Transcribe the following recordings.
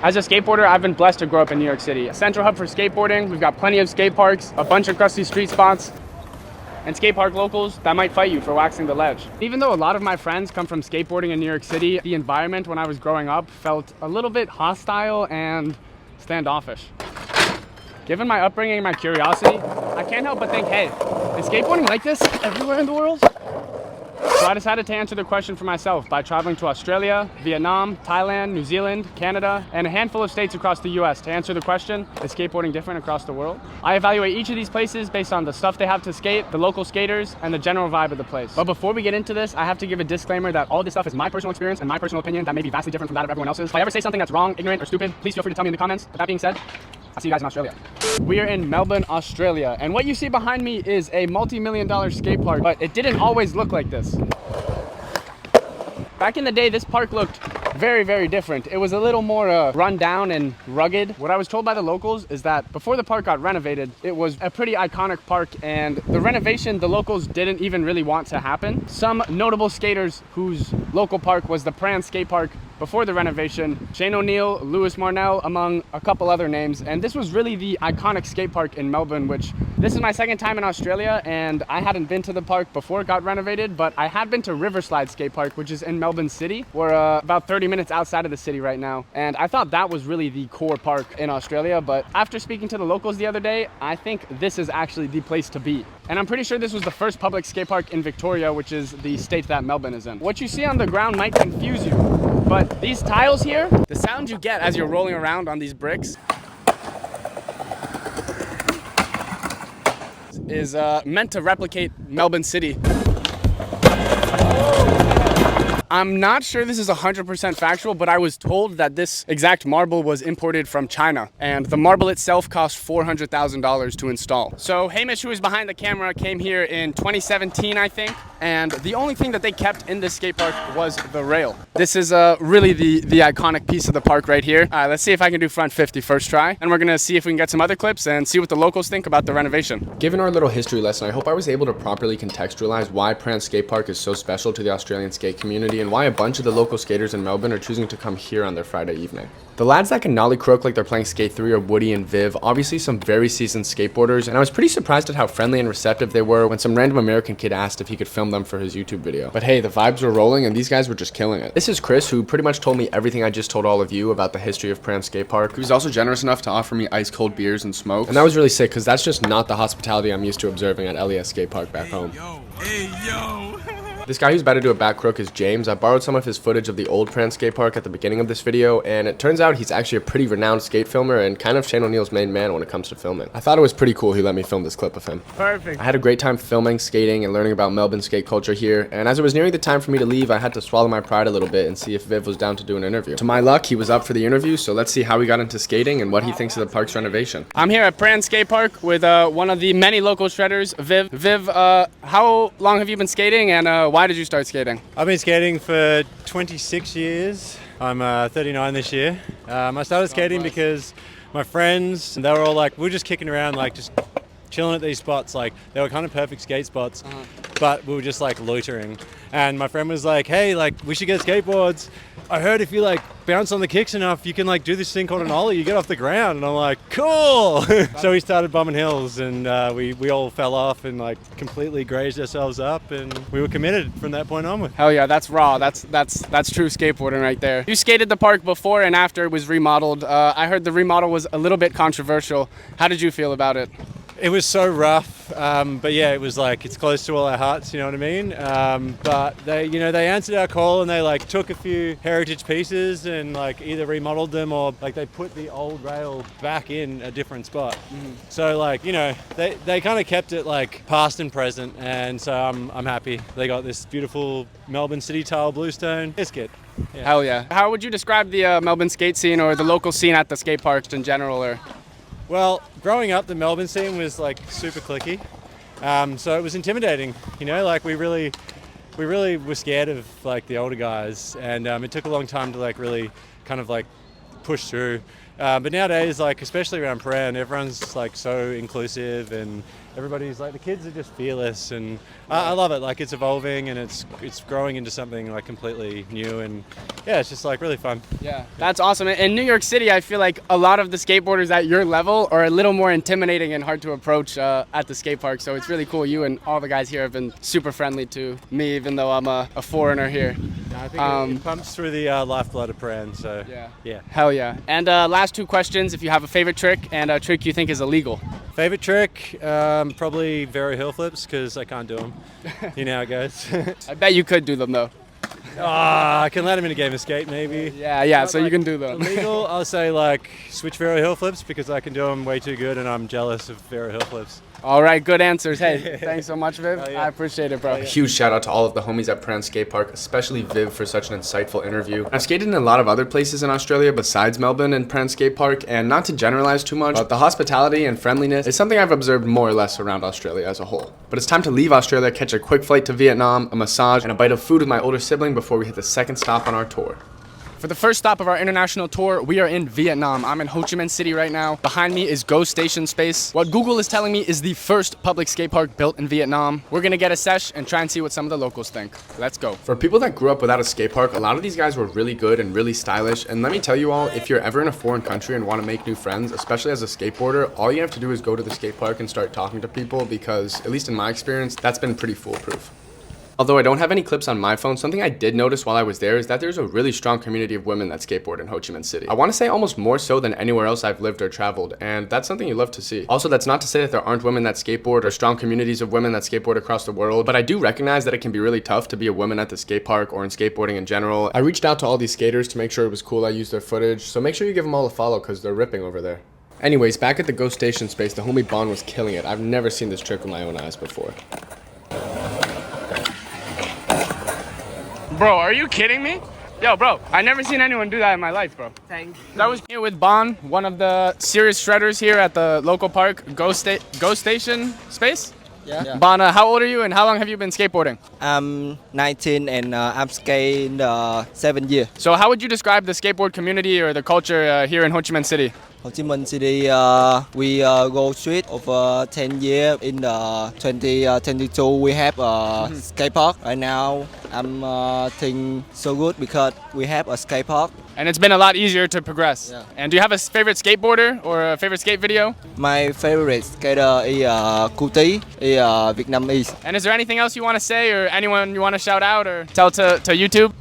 As a skateboarder, I've been blessed to grow up in New York City. A central hub for skateboarding, we've got plenty of skate parks, a bunch of crusty street spots, and skate park locals that might fight you for waxing the ledge. Even though a lot of my friends come from skateboarding in New York City, the environment when I was growing up felt a little bit hostile and standoffish. Given my upbringing and my curiosity, I can't help but think, hey, is skateboarding like this everywhere in the world? So I decided to answer the question for myself by traveling to Australia, Vietnam, Thailand, New Zealand, Canada, and a handful of states across the US to answer the question, is skateboarding different across the world? I evaluate each of these places based on the stuff they have to skate, the local skaters, and the general vibe of the place. But before we get into this, I have to give a disclaimer that all this stuff is my personal experience and my personal opinion that may be vastly different from that of everyone else's. If I ever say something that's wrong, ignorant, or stupid, please feel free to tell me in the comments. With that being said, I'll see you guys in Australia. We are in Melbourne, Australia, and what you see behind me is a multi-million-dollar skate park, but it didn't always look like this. Back in the day, this park looked very, very different. It was a little more run down and rugged. What I was told by the locals is that before the park got renovated, it was a pretty iconic park, and the renovation the locals didn't even really want to happen. Some notable skaters whose local park was the Pran skate park before the renovation, Shane O'Neill, Lewis Marnell, among a couple other names. And this was really the iconic skate park in Melbourne, which this is my second time in Australia, and I hadn't been to the park before it got renovated, but I had been to Riverslide Skate Park, which is in Melbourne City. We're about 30 minutes outside of the city right now. And I thought that was really the core park in Australia, but after speaking to the locals the other day, I think this is actually the place to be. And I'm pretty sure this was the first public skate park in Victoria, which is the state that Melbourne is in. What you see on the ground might confuse you, but these tiles here, the sound you get as you're rolling around on these bricks is meant to replicate Melbourne City. I'm not sure this is 100% factual, but I was told that this exact marble was imported from China, and the marble itself cost $400,000 to install. So Hamish, who is behind the camera, came here in 2017, I think, and the only thing that they kept in this skate park was the rail. This is really the iconic piece of the park right here. All right, let's see if I can do front 50 first try, and we're gonna see if we can get some other clips and see what the locals think about the renovation. Given our little history lesson, I hope I was able to properly contextualize why Pran Skate Park is so special to the Australian skate community and why a bunch of the local skaters in Melbourne are choosing to come here on their Friday evening. The lads that can nollie croak like they're playing Skate 3 are Woody and Viv, obviously some very seasoned skateboarders, and I was pretty surprised at how friendly and receptive they were when some random American kid asked if he could film them for his YouTube video. But hey, the vibes were rolling and these guys were just killing it. This is Chris, who pretty much told me everything I just told all of you about the history of Pran Skate Park. He was also generous enough to offer me ice cold beers and smokes, and that was really sick because that's just not the hospitality I'm used to observing at LES Skate Park back home. Hey yo! This guy who's about to do a back crook is James. I borrowed some of his footage of the old Pran Skate Park at the beginning of this video, and it turns out he's actually a pretty renowned skate filmer and kind of Shane O'Neill's main man when it comes to filming. I thought it was pretty cool he let me film this clip of him. Perfect. I had a great time filming, skating, and learning about Melbourne skate culture here, and as it was nearing the time for me to leave, I had to swallow my pride a little bit and see if Viv was down to do an interview. To my luck, he was up for the interview, so let's see how he got into skating and what he thinks of the park's renovation. I'm here at Pran Skate Park with one of the many local shredders, Viv. Viv, how long have you been skating, and why did you start skating? I've been skating for 26 years. I'm 39 this year. I started skating because my friends, they were all like, we were just kicking around, like just chilling at these spots. Like they were kind of perfect skate spots, but we were just like loitering. And my friend was like, hey, like we should get skateboards. I heard if you like bounce on the kicks enough, you can like do this thing called an ollie. You get off the ground. And I'm like, cool. So we started bumming hills, and we all fell off and like completely grazed ourselves up, and we were committed from that point onward. Hell yeah, that's raw. That's true skateboarding right there. You skated the park before and after it was remodeled. I heard the remodel was a little bit controversial. How did you feel about it? It was so rough, but yeah, it was like, it's close to all our hearts, you know what I mean? But they answered our call, and they like took a few heritage pieces and like either remodeled them or like they put the old rail back in a different spot. So like, they kind of kept it like past and present, and so I'm happy. They got this beautiful Melbourne City tile bluestone. It's good. Yeah. Hell yeah. How would you describe the Melbourne skate scene or the local scene at the skate parks in general? Or Well, growing up, the Melbourne scene was like super cliquey, so it was intimidating. Like we really were scared of like the older guys, and it took a long time to like really kind of like push through. But nowadays, like especially around Pran, everyone's like so inclusive and everybody's like the kids are just fearless, and I love it. Like it's evolving and it's growing into something like completely new, and yeah, it's just like really fun. Yeah, that's awesome. In New York City, I feel like a lot of the skateboarders at your level are a little more intimidating and hard to approach at the skate park. So it's really cool. You and all the guys here have been super friendly to me, even though I'm a foreigner here. I think it pumps through the lifeblood of Pran. So yeah. Hell yeah. And last two questions: if you have a favorite trick and a trick you think is illegal. Favorite trick, probably Vero hill flips because I can't do them. You know how it goes. I bet you could do them though. I can let him in a game of skate maybe. Yeah, so like, you can do them. Illegal, I'll say like switch Vero hill flips because I can do them way too good and I'm jealous of Vero hill flips. All right, good answers. Hey, thanks so much, Viv. Yeah. I appreciate it, bro. A huge shout out to all of the homies at Pran Skate Park, especially Viv for such an insightful interview. I've skated in a lot of other places in Australia besides Melbourne and Pran Skate Park, and not to generalize too much, but the hospitality and friendliness is something I've observed more or less around Australia as a whole. But it's time to leave Australia, catch a quick flight to Vietnam, a massage, and a bite of food with my older sibling before we hit the second stop on our tour. For the first stop of our international tour, we are in Vietnam. I'm in Ho Chi Minh City right now. Behind me is Go Station Space. What Google is telling me is the first public skate park built in Vietnam. We're gonna get a sesh and try and see what some of the locals think. Let's go. For people that grew up without a skate park, a lot of these guys were really good and really stylish. And let me tell you all, if you're ever in a foreign country and want to make new friends, especially as a skateboarder, all you have to do is go to the skate park and start talking to people because, at least in my experience, that's been pretty foolproof. Although I don't have any clips on my phone, something I did notice while I was there is that there's a really strong community of women that skateboard in Ho Chi Minh City. I want to say almost more so than anywhere else I've lived or traveled, and that's something you love to see. Also, that's not to say that there aren't women that skateboard or strong communities of women that skateboard across the world, but I do recognize that it can be really tough to be a woman at the skate park or in skateboarding in general. I reached out to all these skaters to make sure it was cool I used their footage, so make sure you give them all a follow because they're ripping over there. Anyways, back at the Go Station Space, the homie Bon was killing it. I've never seen this trick with my own eyes before. Bro, are you kidding me? Yo, bro, I never seen anyone do that in my life, bro. Thanks. That was here with Bon, one of the serious shredders here at the local park, Go Station Space? Yeah. Bon, how old are you and how long have you been skateboarding? I'm 19 and I'm skating 7 years. So how would you describe the skateboard community or the culture here in Ho Chi Minh City? Ho Chi Minh City, we go street over 10 years. In 2022, we have a skate park. Right now, I'm think so good because we have a skate park. And it's been a lot easier to progress. Yeah. And do you have a favorite skateboarder or a favorite skate video? My favorite skater is Cutie, is Vietnamese. And is there anything else you want to say or anyone you want to shout out or tell to YouTube?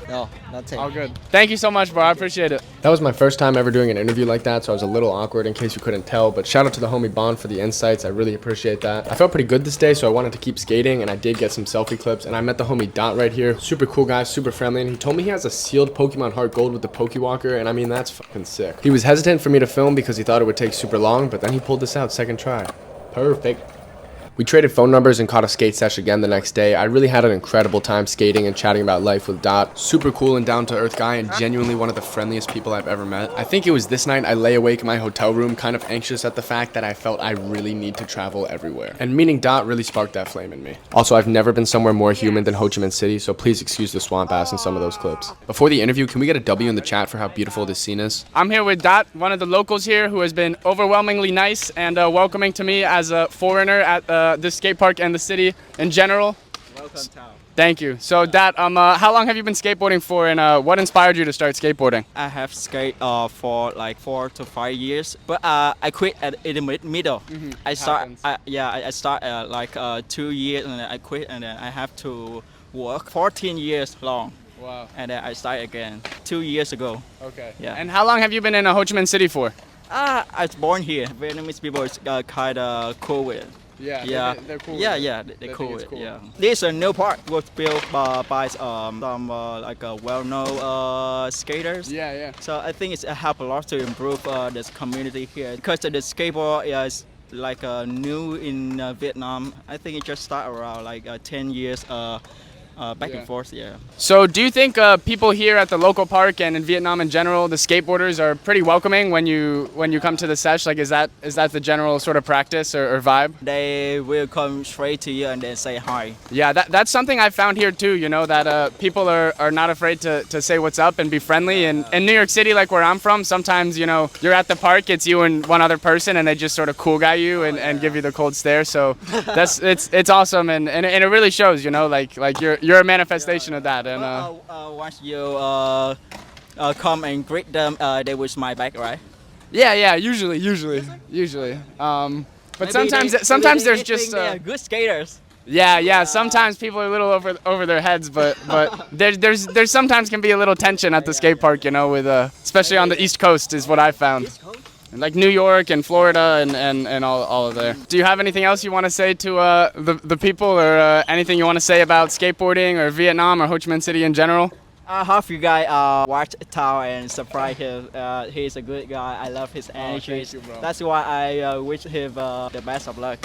No, nothing. All good. Thank you so much, bro. I appreciate it. That was my first time ever doing an interview like that, so I was a little awkward in case you couldn't tell, but shout out to the homie Bon for the insights. I really appreciate that. I felt pretty good this day, so I wanted to keep skating, and I did get some selfie clips, and I met the homie Dot right here. Super cool guy, super friendly, and he told me he has a sealed Pokemon Heart Gold with the Pokewalker, and I mean, that's fucking sick. He was hesitant for me to film because he thought it would take super long, but then he pulled this out second try. Perfect. We traded phone numbers and caught a skate sesh again the next day. I really had an incredible time skating and chatting about life with Dot. Super cool and down-to-earth guy and genuinely one of the friendliest people I've ever met. I think it was this night I lay awake in my hotel room kind of anxious at the fact that I felt I really need to travel everywhere. And meeting Dot really sparked that flame in me. Also, I've never been somewhere more human than Ho Chi Minh City, so please excuse the swamp ass in some of those clips. Before the interview, can we get a W in the chat for how beautiful this scene is? I'm here with Dot, one of the locals here who has been overwhelmingly nice and welcoming to me as a foreigner at this skate park and the city in general. Welcome town. Thank you. So Dad, how long have you been skateboarding for and what inspired you to start skateboarding? I have skate for like 4 to 5 years, but I quit in the middle. I start like 2 years and then I quit and then I have to work 14 years long. Wow. And then I start again 2 years ago. Okay. Yeah. And how long have you been in Ho Chi Minh City for? I was born here. Vietnamese people is kind of cool with it. Yeah. They're cool. They're cool it's with cool. it. Yeah. This new park was built by some like well-known skaters. Yeah. So I think it's helped a lot to improve this community here because the skateboard is like new in Vietnam. I think it just started around like 10 years back and forth. Yeah. So do you think people here at the local park and in Vietnam in general, the skateboarders are pretty welcoming when you come to the sesh? Like, is that the general sort of practice or vibe? They will come straight to you and then say hi. Yeah, that's something I found here too, you know, that people are not afraid to say what's up and be friendly. And in New York City, like where I'm from, sometimes, you know, you're at the park, it's you and one other person and they just sort of cool guy you and give you the cold stare. So it's awesome and it really shows, you know, like you're a manifestation of that. And once you come and greet them, they will smile back, right? yeah, usually. But sometimes there's just they are good skaters. Yeah. Sometimes people are a little over their heads, but there's sometimes can be a little tension at the skate park, you know, with especially on the East Coast is what I found. Like New York and Florida and all of there. Do you have anything else you want to say to the people or anything you want to say about skateboarding or Vietnam or Ho Chi Minh City in general? I hope you guys watch Tao and surprise him. He's a good guy. I love his energy. Thank you, bro. That's why I wish him the best of luck.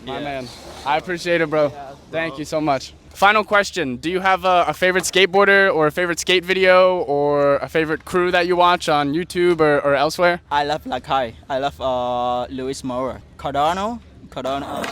My man. I appreciate it, bro. Thank you so much. Final question. Do you have a favorite skateboarder or a favorite skate video or a favorite crew that you watch on YouTube or elsewhere? I love Rodkey. I love Luis Moura. Cardano. I'll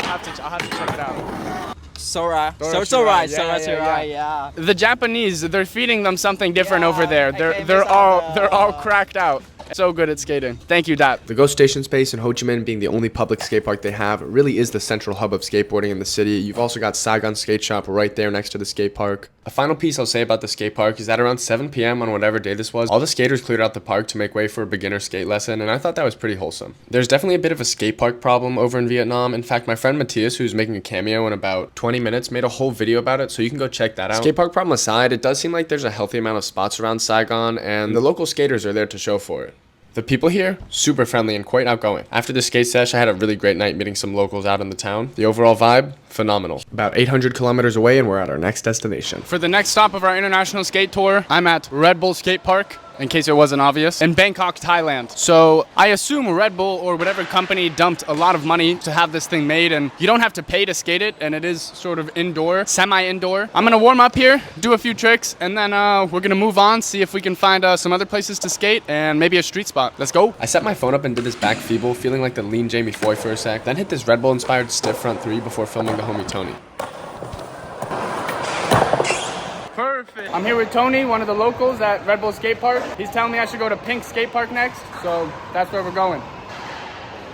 have to check it out. Sora. Yeah. The Japanese, they're feeding them something different Yeah, over there. I gave They're it some, all cracked out. So good at skating. Thank you, Dat. The Go Station Space in Ho Chi Minh being the only public skate park they have really is the central hub of skateboarding in the city. You've also got Saigon Skate Shop right there next to the skate park. A final piece I'll say about the skate park is that around 7 p.m. on whatever day this was, all the skaters cleared out the park to make way for a beginner skate lesson, and I thought that was pretty wholesome. There's definitely a bit of a skate park problem over in Vietnam. In fact, my friend Matthias, who's making a cameo in about 20 minutes, made a whole video about it, so you can go check that out. Skate park problem aside, it does seem like there's a healthy amount of spots around Saigon, and the local skaters are there to show for it. The people here, super friendly and quite outgoing. After the skate sesh, I had a really great night meeting some locals out in the town. The overall vibe, phenomenal. About 800 kilometers away and we're at our next destination. For the next stop of our international skate tour, I'm at Red Bull Skate Park, in case it wasn't obvious, in Bangkok, Thailand. So I assume Red Bull or whatever company dumped a lot of money to have this thing made, and you don't have to pay to skate it, and it is sort of indoor, semi-indoor. I'm gonna warm up here, do a few tricks, and then we're gonna move on, see if we can find some other places to skate and maybe a street spot. Let's go. I set my phone up and did this back feeble, feeling like the lean Jamie Foy for a sec, then hit this Red Bull inspired stiff front 3 before filming the homie Tony. Perfect. I'm here with Tony, one of the locals at Red Bull Skate Park. He's telling me I should go to Pink Skate Park next, so that's where we're going.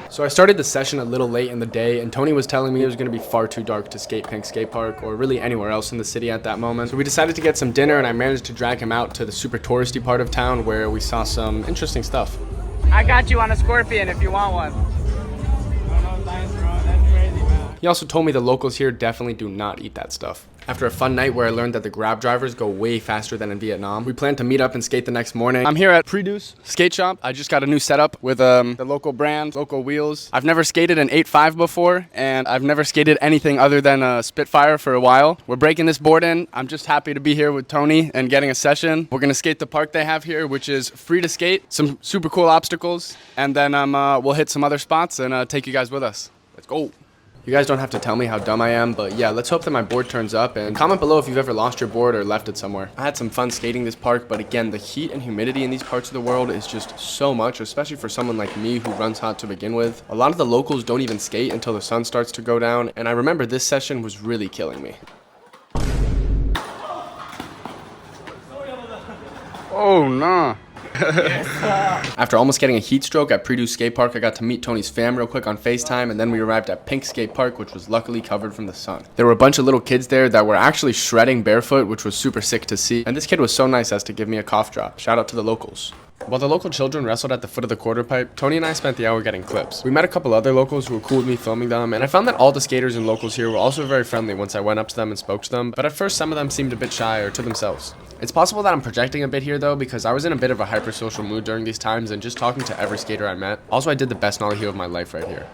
So I started the session a little late in the day, and Tony was telling me it was going to be far too dark to skate Pink Skate Park, or really anywhere else in the city at that moment. So we decided to get some dinner, and I managed to drag him out to the super touristy part of town where we saw some interesting stuff. I got you on a Scorpion if you want one. He also told me the locals here definitely do not eat that stuff. After a fun night where I learned that the Grab drivers go way faster than in Vietnam, we plan to meet up and skate the next morning. I'm here at Produce Skate Shop. I just got a new setup with the local brand, local wheels. I've never skated an 8.5 before, and I've never skated anything other than a Spitfire for a while. We're breaking this board in. I'm just happy to be here with Tony and getting a session. We're gonna skate the park they have here, which is free to skate, some super cool obstacles, and then we'll hit some other spots and take you guys with us. Let's go. You guys don't have to tell me how dumb I am, but yeah, let's hope that my board turns up, and comment below if you've ever lost your board or left it somewhere. I had some fun skating this park, but again, the heat and humidity in these parts of the world is just so much, especially for someone like me who runs hot to begin with. A lot of the locals don't even skate until the sun starts to go down, and I remember this session was really killing me. Oh, nah. After almost getting a heat stroke at Produce Skate Park, I got to meet Tony's fam real quick on FaceTime, and then we arrived at Pink Skate Park, which was luckily covered from the sun. There were a bunch of little kids there that were actually shredding barefoot, which was super sick to see, and this kid was so nice as to give me a cough drop. Shout out to the locals. While the local children wrestled at the foot of the quarter pipe, Tony and I spent the hour getting clips. We met a couple other locals who were cool with me filming them, and I found that all the skaters and locals here were also very friendly once I went up to them and spoke to them, but at first some of them seemed a bit shy or to themselves. It's possible that I'm projecting a bit here though, because I was in a bit of a hyper-social mood during these times and just talking to every skater I met. Also, I did the best nollie heel of my life right here.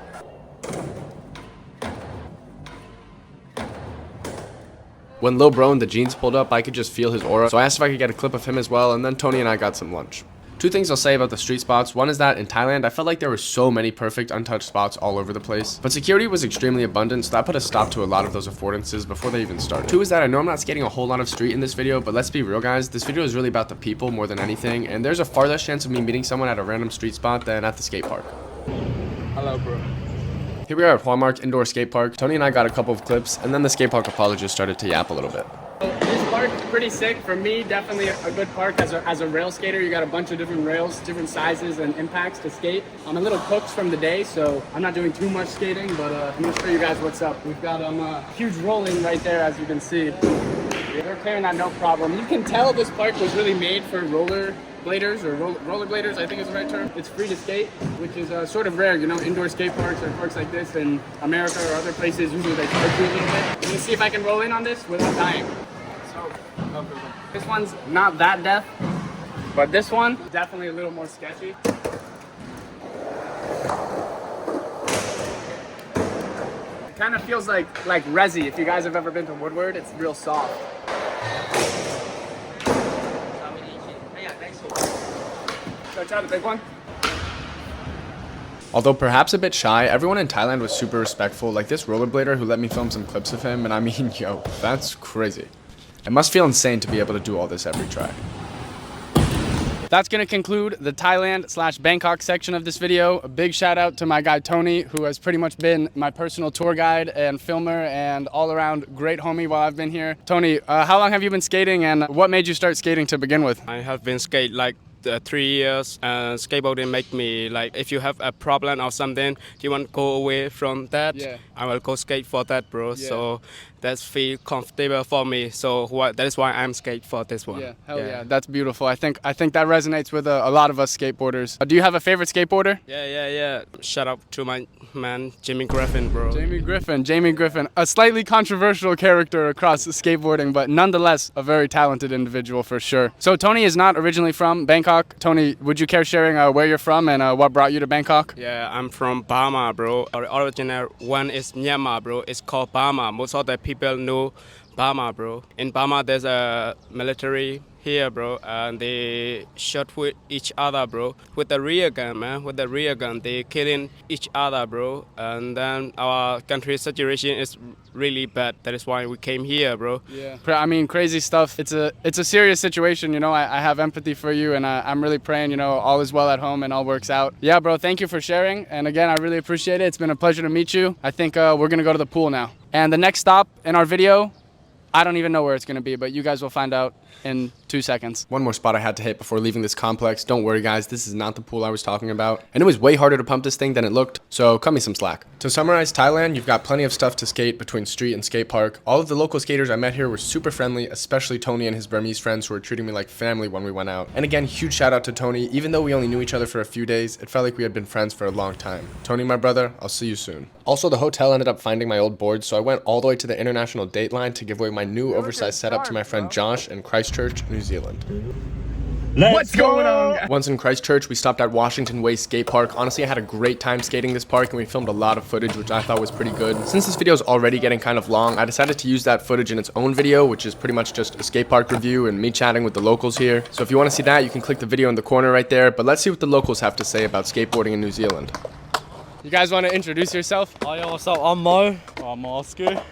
When Lil Bro in the jeans pulled up, I could just feel his aura, so I asked if I could get a clip of him as well, and then Tony and I got some lunch. Two things I'll say about the street spots. One is that in Thailand, I felt like there were so many perfect untouched spots all over the place. But security was extremely abundant, so that put a stop to a lot of those affordances before they even started. Two is that I know I'm not skating a whole lot of street in this video, but let's be real guys, this video is really about the people more than anything, and there's a far less chance of me meeting someone at a random street spot than at the skate park. Hello, bro. Here we are at Hallmark Indoor Skate Park. Tony and I got a couple of clips, and then the skate park apologist started to yap a little bit. This park is pretty sick. For me, definitely a good park. As a rail skater, you got a bunch of different rails, different sizes and impacts to skate. I'm a little cooked from the day, so I'm not doing too much skating, but I'm gonna show you guys what's up. We've got huge rolling right there, as you can see. They're clearing that no problem. You can tell this park was really made for rollerbladers, or rollerbladers, I think is the right term. It's free to skate, which is sort of rare, you know, indoor skate parks or parks like this in America or other places, usually they charge you a little bit. I'm gonna see if I can roll in on this without dying. So, this one's not that def, but this one is definitely a little more sketchy. It kind of feels like resi. If you guys have ever been to Woodward, it's real soft. Should I try the big one? Although perhaps a bit shy, everyone in Thailand was super respectful, like this rollerblader who let me film some clips of him, and I mean, yo, that's crazy. It must feel insane to be able to do all this every try. That's going to conclude the Thailand/Bangkok section of this video. A big shout out to my guy Tony, who has pretty much been my personal tour guide and filmer and all around great homie while I've been here. Tony, how long have you been skating and what made you start skating to begin with? I have been skate like 3 years, and skateboarding make me like, if you have a problem or something, you want to go away from that, Yeah. I will go skate for that, bro. Yeah. So that's feel comfortable for me. So that is why I'm skate for this one. Yeah, hell yeah, that's beautiful. I think that resonates with a lot of us skateboarders. Do you have a favorite skateboarder? Yeah. Shout out to my man Jimmy Griffin, bro. Jamie Griffin, a slightly controversial character across skateboarding, but nonetheless a very talented individual for sure. So Tony is not originally from Bangkok. Tony, would you care sharing where you're from and what brought you to Bangkok? Yeah, I'm from Burma, bro. The original one is Myanmar, bro. It's called Burma. Most of the people know Burma, bro. In Burma, there's a military here, bro, and they shot with each other, bro. With the rear gun, man. With the rear gun, they killing each other, bro. And then our country's situation is really bad. That is why we came here, bro. Yeah. I mean, crazy stuff. It's a serious situation, you know. I have empathy for you, and I'm really praying, you know, all is well at home and all works out. Yeah, bro, thank you for sharing. And again, I really appreciate it. It's been a pleasure to meet you. I think we're gonna go to the pool now. And the next stop in our video, I don't even know where it's gonna be, but you guys will find out in 2 seconds. One more spot I had to hit before leaving this complex. Don't worry guys, this is not the pool I was talking about. And it was way harder to pump this thing than it looked, so cut me some slack. To summarize Thailand, you've got plenty of stuff to skate between street and skate park. All of the local skaters I met here were super friendly, especially Tony and his Burmese friends who were treating me like family when we went out. And again, huge shout out to Tony. Even though we only knew each other for a few days, it felt like we had been friends for a long time. Tony, my brother, I'll see you soon. Also, the hotel ended up finding my old boards, so I went all the way to the international date line to give away my new oversized setup to my friend Josh in Christchurch, New Zealand. What's going on? Once in Christchurch, we stopped at Washington Way Skate Park. Honestly, I had a great time skating this park and we filmed a lot of footage, which I thought was pretty good. Since this video is already getting kind of long, I decided to use that footage in its own video, which is pretty much just a skate park review and me chatting with the locals here. So if you want to see that, you can click the video in the corner right there. But let's see what the locals have to say about skateboarding in New Zealand. You guys want to introduce yourself? Oh, yo, what's up? I'm Mo. I'm Oscar.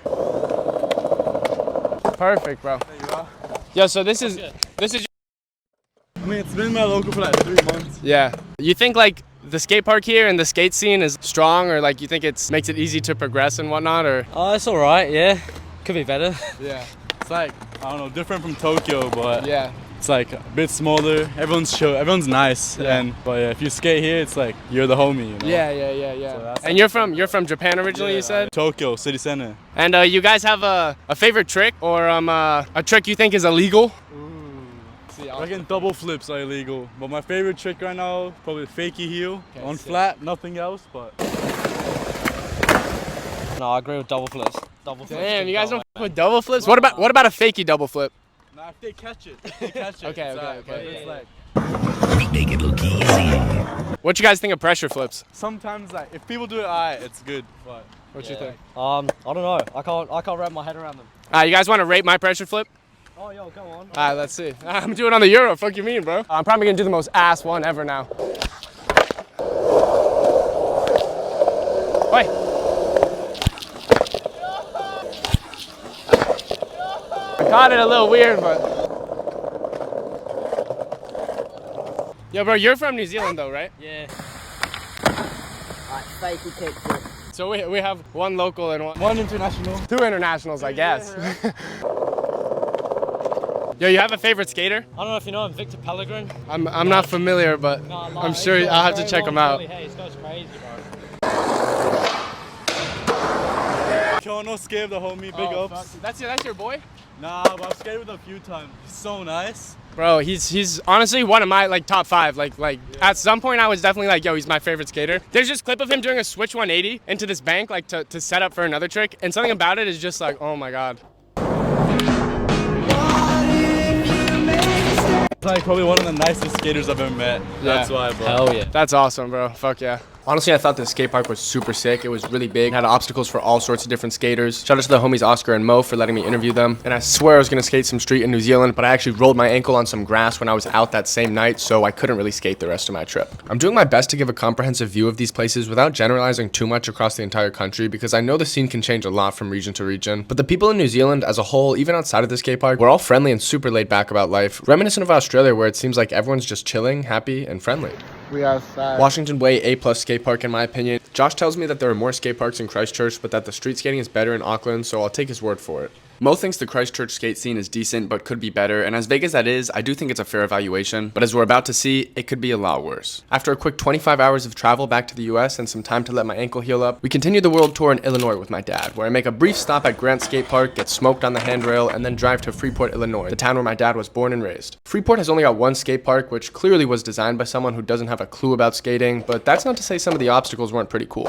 Perfect, bro. There you are. Yo, so this is I mean, it's been my local for like 3 months. yeah. You think like the skate park here and the skate scene is strong, or like you think it makes it easy to progress and whatnot, or? Oh, it's alright, yeah. Could be better. Yeah. It's like, I don't know, different from Tokyo, but yeah. it's like a bit smaller. Everyone's nice. Yeah. But yeah, if you skate here, it's like you're the homie, you know? Yeah. So that's And you're from Japan originally, you said? Tokyo, city center. And you guys have a favorite trick or a trick you think is illegal? I reckon double flips are illegal. But my favorite trick right now, probably fakie heel. Okay, on sick. flat, nothing else, but... No, I agree with double flips. Double flips. Damn, you guys don't f with double flips? What about a fakie double flip? Nah, if they catch it. Okay. It's alright, but it's like... What you guys think of pressure flips? Sometimes, like, if people do it, alright, it's good, but... What you think? I don't know. I can't wrap my head around them. You guys want to rate my pressure flip? Oh, yo, go on. All right, let's see. I'm doing it on the Euro. Fuck you mean, bro? I'm probably gonna do the most ass one ever now. Wait. I caught it a little weird, but. Yo, bro, you're from New Zealand though, right? Yeah. Alright, fakey kickflip. So we have one local and One international. two internationals, I guess. Yo, you have a favorite skater? I don't know if you know him, Victor Pellegrin. I'm not familiar, but I'm sure I'll have to check him out. Hey, this guy's crazy, bro. No scare the homie, big ups. That's your boy? Nah, but I've skated with him a few times. He's so nice. Bro, he's honestly one of my like top 5. Like at some point I was definitely like, yo, he's my favorite skater. There's just a clip of him doing a switch 180 into this bank like to set up for another trick, and something about it is just like, oh my god. He's like probably one of the nicest skaters I've ever met. That's why, bro. Hell yeah. That's awesome, bro. Fuck yeah. Honestly, I thought the skate park was super sick. It was really big, had obstacles for all sorts of different skaters. Shout out to the homies Oscar and Mo for letting me interview them. And I swear I was gonna skate some street in New Zealand, but I actually rolled my ankle on some grass when I was out that same night, so I couldn't really skate the rest of my trip. I'm doing my best to give a comprehensive view of these places without generalizing too much across the entire country, because I know the scene can change a lot from region to region. But the people in New Zealand as a whole, even outside of the skate park, were all friendly and super laid back about life, reminiscent of Australia, where it seems like everyone's just chilling, happy, and friendly. We outside. Washington Way, A+ skate park in my opinion. Josh tells me that there are more skate parks in Christchurch, but that the street skating is better in Auckland, so I'll take his word for it. Mo thinks the Christchurch skate scene is decent, but could be better, and as big as that is, I do think it's a fair evaluation, but as we're about to see, it could be a lot worse. After a quick 25 hours of travel back to the US and some time to let my ankle heal up, we continue the world tour in Illinois with my dad, where I make a brief stop at Grant Skate Park, get smoked on the handrail, and then drive to Freeport, Illinois, the town where my dad was born and raised. Freeport has only got one skate park, which clearly was designed by someone who doesn't have a clue about skating, but that's not to say some of the obstacles weren't pretty cool.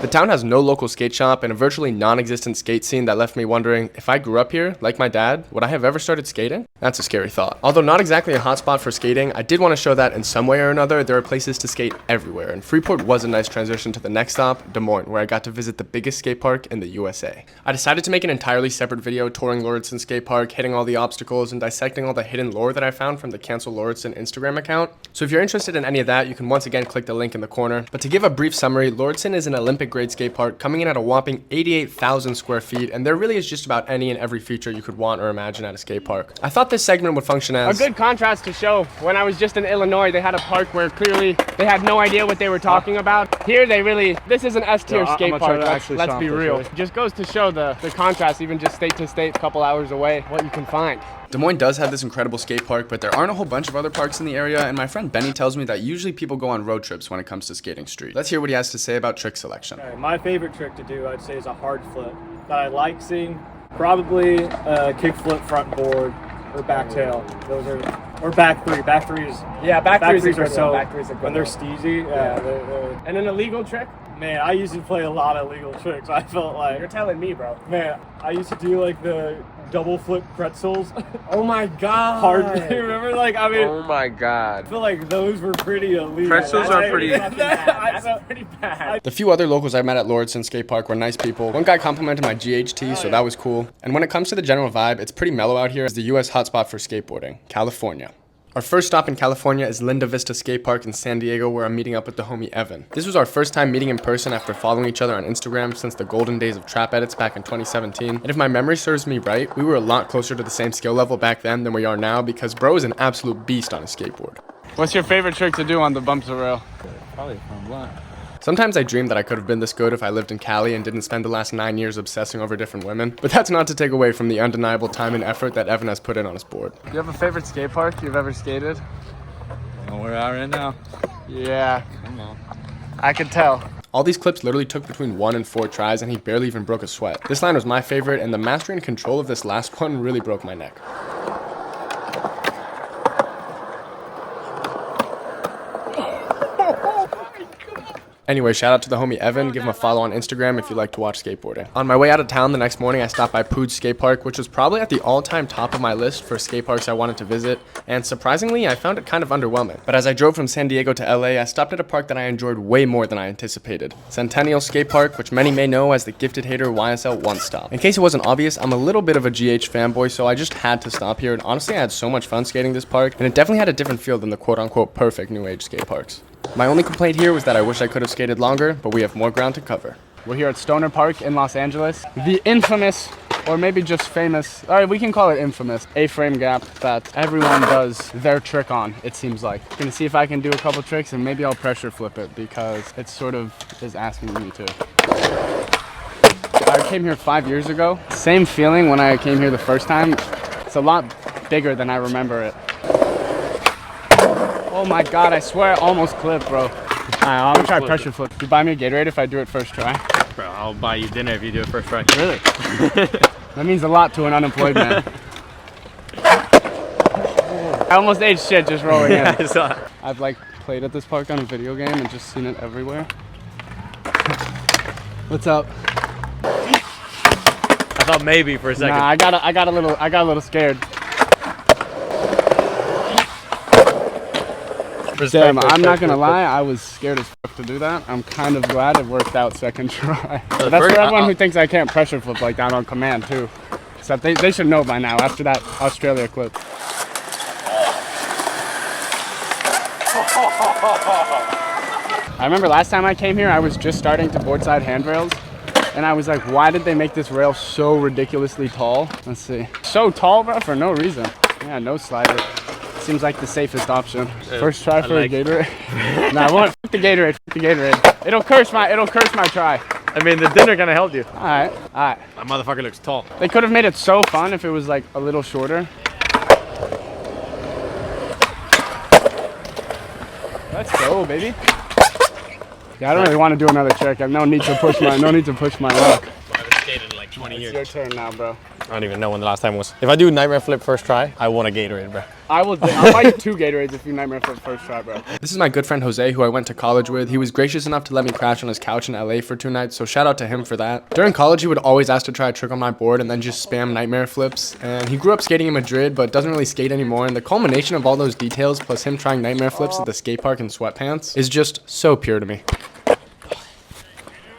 The town has no local skate shop and a virtually non-existent skate scene that left me wondering, if I grew up here, like my dad, would I have ever started skating? That's a scary thought. Although not exactly a hotspot for skating, I did want to show that in some way or another, there are places to skate everywhere, and Freeport was a nice transition to the next stop, Des Moines, where I got to visit the biggest skate park in the USA. I decided to make an entirely separate video touring Lauridsen Skate Park, hitting all the obstacles, and dissecting all the hidden lore that I found from the Cancel Lauridsen Instagram account. So if you're interested in any of that, you can once again click the link in the corner. But to give a brief summary, Lauridsen is an Olympic grade skate park coming in at a whopping 88,000 square feet, and there really is just about any and every feature you could want or imagine at a skate park. I thought this segment would function as a good contrast to show. When I was just in Illinois, they had a park where clearly they had no idea what they were talking about. Here they really, this is an S-tier skate park, let's be real. Just goes to show the contrast, even just state to state, a couple hours away, what you can find. Des Moines does have this incredible skate park, but there aren't a whole bunch of other parks in the area, and my friend Benny tells me that usually people go on road trips when it comes to skating street. Let's hear what he has to say about trick selection. Okay, my favorite trick to do, I'd say, is a hard flip that I like seeing. Probably a kick flip front board or back tail. Those are, or back three. Back threes. Yeah, back threes are so. Back threes are when they're steezy. Yeah. And an illegal trick? Man, I used to play a lot of illegal tricks. I felt like, you're telling me, bro. Man, I used to do like the double flip pretzels. Oh my god. Hard. Remember, like, I mean. Oh my god. I feel like those were pretty illegal. Pretzels are pretty. That's pretty bad. The few other locals I met at Lauridsen Skate Park were nice people. One guy complimented my GHT, so that was cool. And when it comes to the general vibe, it's pretty mellow out here as the US hotspot for skateboarding, California. Our first stop in California is Linda Vista Skate Park in San Diego, where I'm meeting up with the homie Evan. This was our first time meeting in person after following each other on Instagram since the golden days of trap edits back in 2017. And if my memory serves me right, we were a lot closer to the same skill level back then than we are now, because bro is an absolute beast on a skateboard. What's your favorite trick to do on the bumps of rail? Probably from blunt. Sometimes I dream that I could have been this good if I lived in Cali and didn't spend the last 9 years obsessing over different women, but that's not to take away from the undeniable time and effort that Evan has put in on his board. Do you have a favorite skate park you've ever skated? Where are we right now? Yeah. Come on. I could tell. All these clips literally took between 1 and 4 tries, and he barely even broke a sweat. This line was my favorite, and the mastery and control of this last one really broke my neck. Anyway, shout out to the homie Evan. Give him a follow on Instagram if you like to watch skateboarding. On my way out of town the next morning, I stopped by Pooj Skate Park, which was probably at the all-time top of my list for skate parks I wanted to visit, and surprisingly, I found it kind of underwhelming. But as I drove from San Diego to LA, I stopped at a park that I enjoyed way more than I anticipated. Centennial Skate Park, which many may know as the Gifted Hater YSL One Stop. In case it wasn't obvious, I'm a little bit of a GH fanboy, so I just had to stop here, and honestly, I had so much fun skating this park, and it definitely had a different feel than the quote-unquote perfect new age skate parks. My only complaint here was that I wish I could have skated longer, but we have more ground to cover. We're here at Stoner Park in Los Angeles. The infamous, or maybe just famous, all right, we can call it infamous, A-frame gap that everyone does their trick on, it seems like. I'm gonna see if I can do a couple tricks and maybe I'll pressure flip it because it sort of is asking me to. I came here 5 years ago. Same feeling when I came here the first time. It's a lot bigger than I remember it. Oh my God, I swear I almost clipped, bro. Alright, I'm gonna try pressure flip. You buy me a Gatorade if I do it first try? Bro, I'll buy you dinner if you do it first try. Really? That means a lot to an unemployed man. I almost ate shit just rolling in. I saw it. I've like played at this park on a video game and just seen it everywhere. What's up? I thought maybe for a second. Nah, I got a little scared. Damn, I'm not gonna lie, I was scared as fuck to do that. I'm kind of glad it worked out second try. But that's for everyone who thinks I can't pressure flip like that on command too. Except they should know by now after that Australia clip. I remember last time I came here, I was just starting to boardside handrails. And I was like, why did they make this rail so ridiculously tall? Let's see. So tall, bro, for no reason. Yeah, no slider. Seems like the safest option. First try for a Gatorade. Nah, I won't. Fuck the Gatorade. Fuck the Gatorade. It'll curse my try. I mean, the dinner gonna help you. All right. That motherfucker looks tall. They could have made it so fun if it was like a little shorter. Let's go, baby. Yeah, I don't really want to do another trick. I have no need to push my luck. I haven't skated in like 20 years. It's your turn now, bro. I don't even know when the last time was. If I do nightmare flip first try, I want a Gatorade, bro. I'll buy you 2 Gatorades if you nightmare flip first try, bro. This is my good friend Jose, who I went to college with. He was gracious enough to let me crash on his couch in LA for 2 nights, so shout out to him for that. During college, he would always ask to try a trick on my board and then just spam nightmare flips. And he grew up skating in Madrid, but doesn't really skate anymore. And the culmination of all those details, plus him trying nightmare flips at the skate park in sweatpants, is just so pure to me.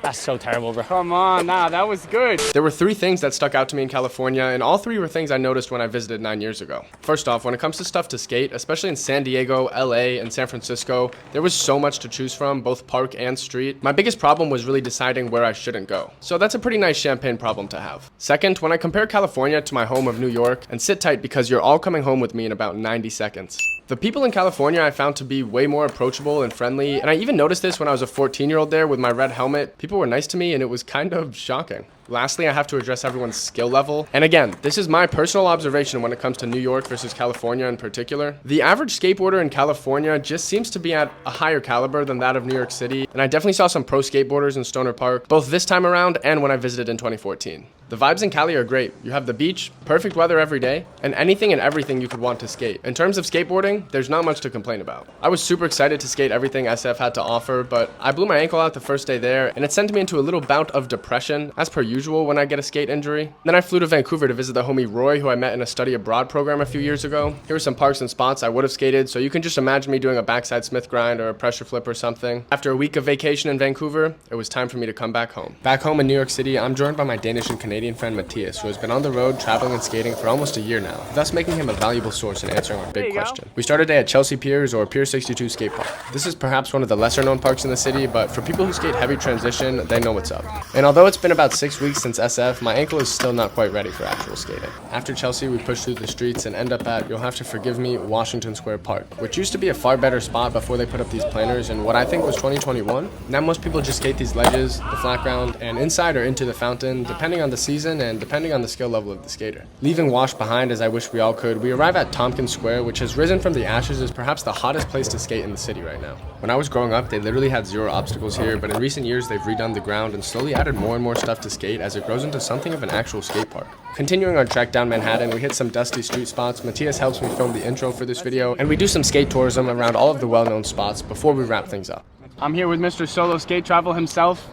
That's so terrible, bro. Come on, nah, that was good. There were 3 things that stuck out to me in California, and all 3 were things I noticed when I visited 9 years ago. First off, when it comes to stuff to skate, especially in San Diego, LA, and San Francisco, there was so much to choose from, both park and street. My biggest problem was really deciding where I shouldn't go. So that's a pretty nice champagne problem to have. Second, when I compare California to my home of New York, and sit tight because you're all coming home with me in about 90 seconds. The people in California I found to be way more approachable and friendly, and I even noticed this when I was a 14-year-old there with my red helmet. People were nice to me and it was kind of shocking. Lastly, I have to address everyone's skill level. And again, this is my personal observation when it comes to New York versus California in particular. The average skateboarder in California just seems to be at a higher caliber than that of New York City. And I definitely saw some pro skateboarders in Stoner Park, both this time around and when I visited in 2014. The vibes in Cali are great. You have the beach, perfect weather every day, and anything and everything you could want to skate. In terms of skateboarding, there's not much to complain about. I was super excited to skate everything SF had to offer, but I blew my ankle out the first day there, and it sent me into a little bout of depression, as per usual when I get a skate injury. Then I flew to Vancouver to visit the homie Roy, who I met in a study abroad program a few years ago. Here were some parks and spots I would have skated, so you can just imagine me doing a backside Smith grind or a pressure flip or something. After a week of vacation in Vancouver, it was time for me to come back home. Back home in New York City, I'm joined by my Danish and Canadian friend Matthias, who has been on the road traveling and skating for almost a year now, thus making him a valuable source in answering our big question. We started day at Chelsea Piers, or Pier 62 Skate Park. This is perhaps one of the lesser known parks in the city, but for people who skate heavy transition, they know what's up. And although it's been about 6 weeks since SF, my ankle is still not quite ready for actual skating. After Chelsea, we pushed through the streets and end up at, you'll have to forgive me, Washington Square Park, which used to be a far better spot before they put up these planners in what I think was 2021. Now most people just skate these ledges, the flat ground, and inside or into the fountain, depending on the season and depending on the skill level of the skater. Leaving Wash behind, as I wish we all could, we arrive at Tompkins Square, which has risen from the ashes as perhaps the hottest place to skate in the city right now. When I was growing up, they literally had 0 obstacles here, but in recent years they've redone the ground and slowly added more and more stuff to skate as it grows into something of an actual skate park. Continuing our trek down Manhattan, we hit some dusty street spots. Matthias helps me film the intro for this video, and we do some skate tourism around all of the well-known spots before we wrap things up. I'm here with Mr. Solo Skate Travel himself.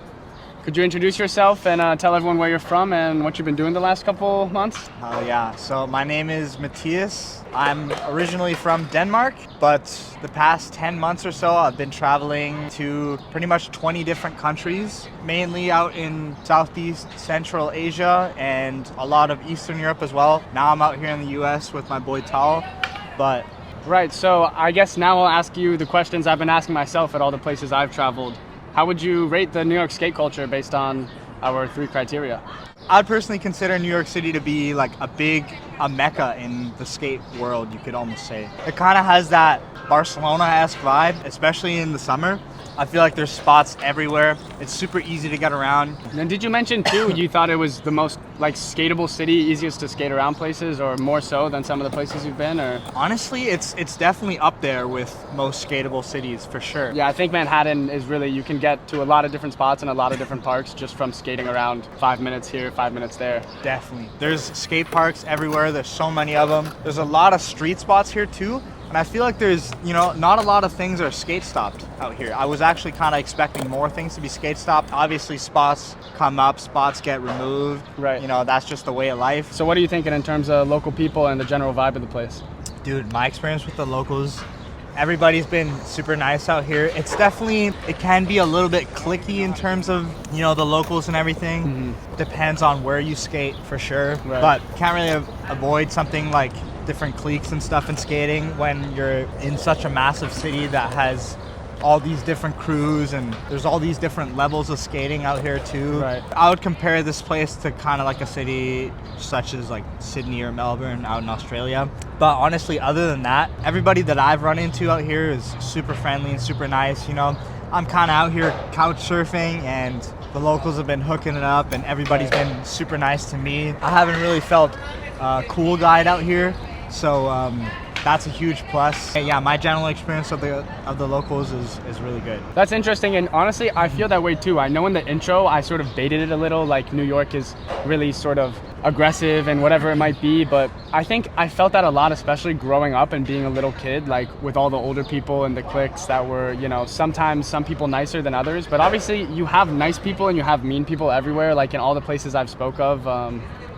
Could you introduce yourself and tell everyone where you're from and what you've been doing the last couple months? Yeah, so my name is Matthias. I'm originally from Denmark, but the past 10 months or so I've been traveling to pretty much 20 different countries, mainly out in Southeast Central Asia and a lot of Eastern Europe as well. Now I'm out here in the US with my boy Tal, but... Right, so I guess now I'll ask you the questions I've been asking myself at all the places I've traveled. How would you rate the New York skate culture based on our 3 criteria? I'd personally consider New York City to be like a mecca in the skate world, you could almost say. It kind of has that Barcelona-esque vibe, especially in the summer. I feel like there's spots everywhere. It's super easy to get around. And did you mention too, you thought it was the most like skatable city, easiest to skate around places, or more so than some of the places you've been? Or honestly, it's definitely up there with most skatable cities for sure. Yeah, I think Manhattan is really, you can get to a lot of different spots and a lot of different parks just from skating around 5 minutes here, 5 minutes there. Definitely. There's skate parks everywhere. There's so many of them. There's a lot of street spots here too. And I feel like there's, not a lot of things are skate stopped out here. I was actually kind of expecting more things to be skate stopped. Obviously spots come up, spots get removed. Right. That's just the way of life. So what are you thinking in terms of local people and the general vibe of the place? Dude, my experience with the locals, everybody's been super nice out here. It's definitely, it can be a little bit cliquey in terms of, the locals and everything. Mm-hmm. Depends on where you skate for sure. Right. But can't really avoid something like different cliques and stuff in skating when you're in such a massive city that has all these different crews and there's all these different levels of skating out here too. Right. I would compare this place to kind of like a city such as like Sydney or Melbourne out in Australia. But honestly, other than that, everybody that I've run into out here is super friendly and super nice. I'm kind of out here couch surfing and the locals have been hooking it up and everybody's been super nice to me. I haven't really felt a cool guide out here. So that's a huge plus. Yeah, my general experience of the locals is really good. That's interesting, and honestly, I feel that way too. I know in the intro, I sort of baited it a little, like New York is really sort of aggressive and whatever it might be, but I think I felt that a lot, especially growing up and being a little kid, like with all the older people and the cliques that were, sometimes some people nicer than others, but obviously you have nice people and you have mean people everywhere, like in all the places I've spoke of.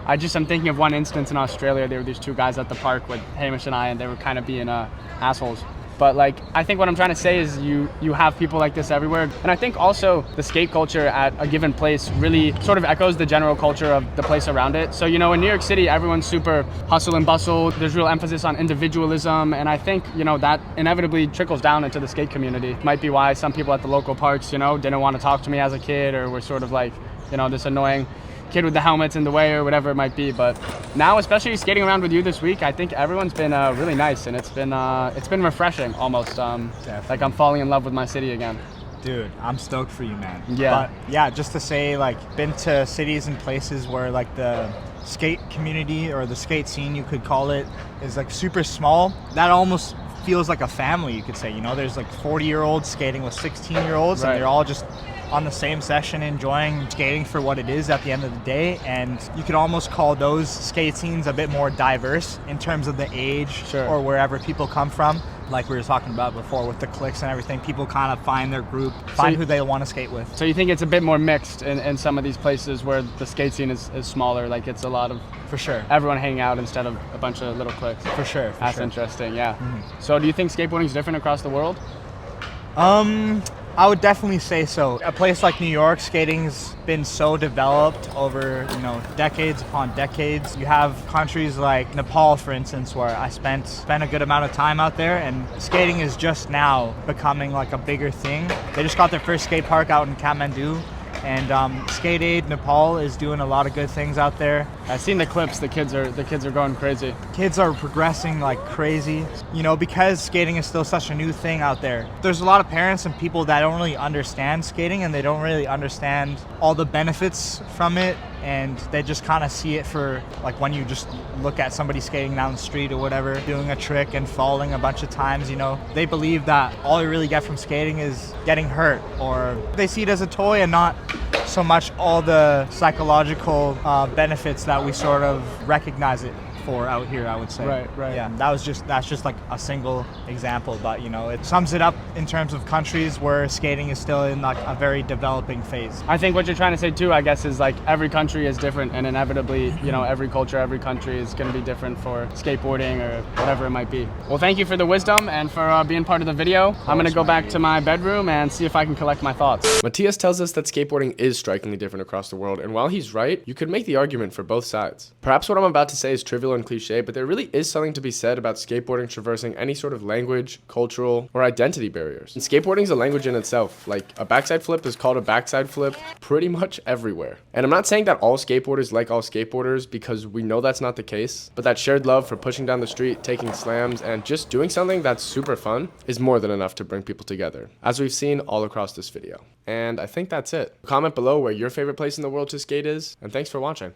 I'm thinking of one instance in Australia. There were these 2 guys at the park with Hamish and I, and they were kind of being assholes. But I think what I'm trying to say is you have people like this everywhere. And I think also the skate culture at a given place really sort of echoes the general culture of the place around it. So, in New York City, everyone's super hustle and bustle. There's real emphasis on individualism. And I think, that inevitably trickles down into the skate community. Might be why some people at the local parks, didn't want to talk to me as a kid, or were sort of like, this annoying kid with the helmets in the way or whatever it might be. But now, especially skating around with you this week, I think everyone's been really nice, and it's been refreshing almost. Like I'm falling in love with my city again. Dude, I'm stoked for you, man. Yeah. But yeah, just to say, been to cities and places where the skate community or the skate scene, you could call it, is super small. That almost feels like a family, you could say. There's 40-year-olds skating with 16-year-olds, right. And they're all just on the same session, enjoying skating for what it is at the end of the day. And you could almost call those skate scenes a bit more diverse in terms of the age. Sure. Or wherever people come from. Like we were talking about before with the cliques and everything, people kind of find their group, find who they want to skate with. So you think it's a bit more mixed in some of these places where the skate scene is smaller, it's a lot of, for sure, everyone hanging out instead of a bunch of little cliques? For sure. That's interesting, yeah. Mm-hmm. So do you think skateboarding is different across the world? I would definitely say so. A place like New York, skating's been so developed over, decades upon decades. You have countries like Nepal, for instance, where I spent a good amount of time out there, and skating is just now becoming a bigger thing. They just got their first skate park out in Kathmandu. And Skate Aid Nepal is doing a lot of good things out there. I've seen the clips. The kids are going crazy. Kids are progressing like crazy. Because skating is still such a new thing out there. There's a lot of parents and people that don't really understand skating, and they don't really understand all the benefits from it. And they just kind of see it for when you just look at somebody skating down the street or whatever, doing a trick and falling a bunch of times, they believe that all you really get from skating is getting hurt, or they see it as a toy and not so much all the psychological benefits that we sort of recognize it for out here, I would say. Right. Yeah, that's just like a single example, but you know, it sums it up in terms of countries where skating is still in like a very developing phase. I think what you're trying to say too, I guess, is like every country is different, and inevitably, you know, every culture, every country is going to be different for skateboarding or whatever it might be. Well, thank you for the wisdom and for being part of the video. I'm going to go back to my bedroom and see if I can collect my thoughts. Matthias tells us that skateboarding is strikingly different across the world, and while he's right, you could make the argument for both sides. Perhaps what I'm about to say is trivial and cliche, but there really is something to be said about skateboarding traversing any sort of language, cultural, or identity barriers. And skateboarding is a language in itself. Like, a backside flip is called a backside flip pretty much everywhere. And I'm not saying that all skateboarders like all skateboarders, because we know that's not the case, but that shared love for pushing down the street, taking slams, and just doing something that's super fun is more than enough to bring people together, as we've seen all across this video. And I think that's it. Comment below where your favorite place in the world to skate is, and thanks for watching.